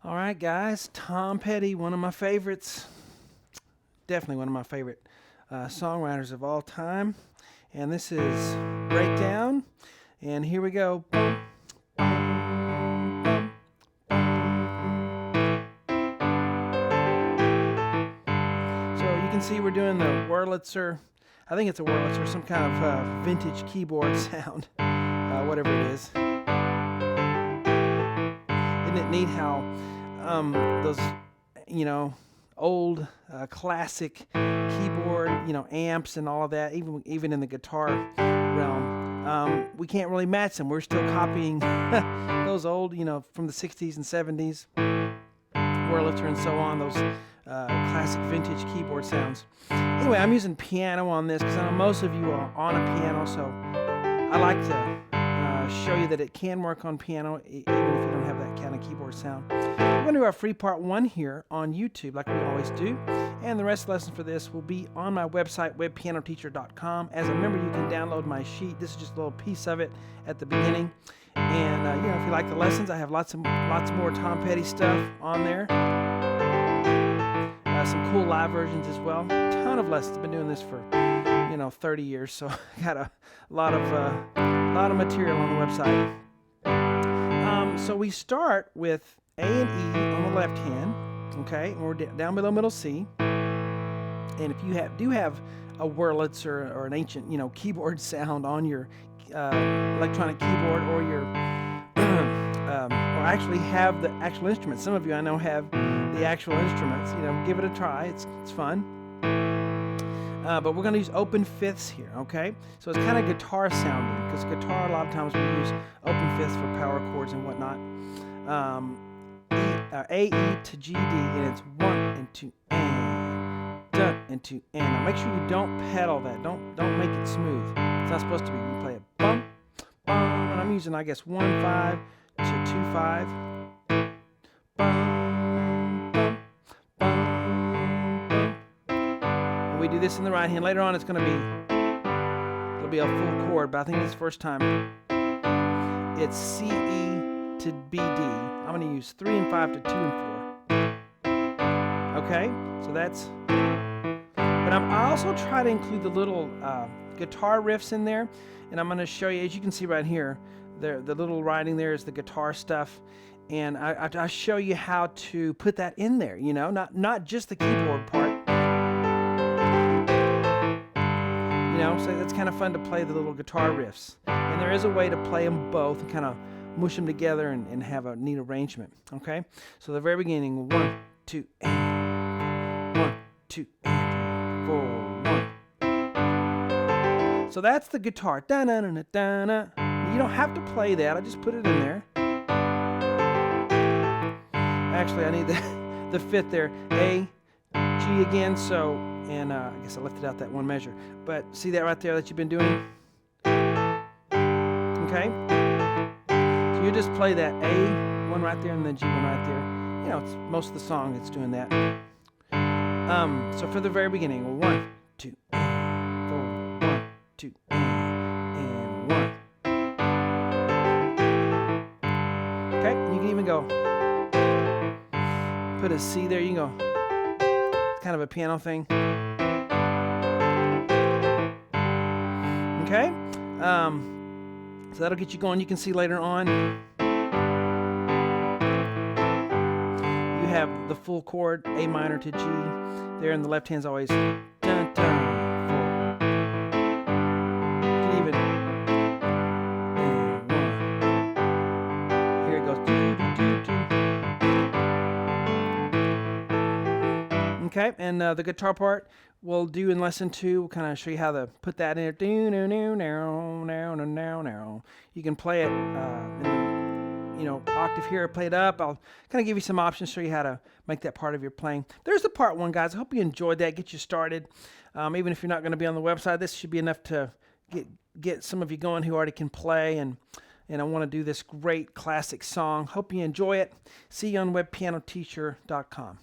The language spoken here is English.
All right, guys. Tom Petty, one of my favorites. Definitely one of my favorite songwriters of all time. And this is Breakdown. And here we go. So you can see we're doing the Wurlitzer. I think it's a Wurlitzer, some kind of vintage keyboard sound, whatever it is. Isn't it neat how those, old classic keyboard, amps and all of that, even in the guitar realm, we can't really match them. We're still copying those old, from the 60s and 70s, Wurlitzer and so on, those classic vintage keyboard sounds. Anyway, I'm using piano on this because I know most of you are on a piano, so I like to show you that it can work on piano even if you don't have that kind of keyboard sound. We're going to do our free part 1 here on YouTube like we always do, and the rest of the lessons for this will be on my website, webpianoteacher.com. As a member, you can download my sheet. This is just a little piece of it at the beginning. And if you like the lessons, I have lots more Tom Petty stuff on there. Some cool live versions as well. Ton of lessons. I've been doing this for 30 years, so I got a lot of material on the website. So we start with A and E on the left hand, okay, and we're down below middle C. And if you do have a Wurlitzer or an ancient, keyboard sound on your electronic keyboard, or your or actually have the actual instruments. Some of you I know have the actual instruments. Give it a try. It's fun. But we're going to use open fifths here, okay? So it's kind of guitar sounding, because guitar, a lot of times we use open fifths for power chords and whatnot. A, E to G, D, and it's 1 and 2 and dun and 2 and. Now make sure you don't pedal that. Don't make it smooth. It's not supposed to be. You play it bum, bum, and I'm using, I guess, 1, 5 to 2, 5. We do this in the right hand. Later on, it'll be a full chord, but I think this first time it's C, E to B, D. I'm going to use 3 and 5 to 2 and 4. Okay, so that's. But I also try to include the little guitar riffs in there, and I'm going to show you, as you can see right here, the little writing there is the guitar stuff, and I show you how to put that in there. Not just the keyboard part. So it's kind of fun to play the little guitar riffs. And there is a way to play them both and kind of mush them together and have a neat arrangement. Okay? So the very beginning, 1, 2, and 1, 2, and 4, 1. So that's the guitar. Da-na-na-na-da-na. You don't have to play that. I just put it in there. Actually, I need the fifth there. A, G again, so... And I guess I left it out that one measure. But see that right there that you've been doing? Okay? So you just play that A one right there and the G one right there. It's most of the song it's doing that. So for the very beginning, 1, 2, 4, 1, 2, and 1. Okay? You can even go. Put a C there, you can go. It's kind of a piano thing. Okay, so that'll get you going. You can see later on you have the full chord, A minor to G. There in the left hand's always dun, dun, 4. You can even and 1. Here it goes. Do, do, do, do. Okay, and the guitar part we'll do in lesson 2. We'll kind of show you how to put that in there. You can play it in octave here, play it up. I'll kind of give you some options, show you how to make that part of your playing. There's the part 1, guys. I hope you enjoyed that, get you started. Even if you're not going to be on the website, this should be enough to get some of you going who already can play and I want to do this great classic song. Hope you enjoy it. See you on webpianoteacher.com.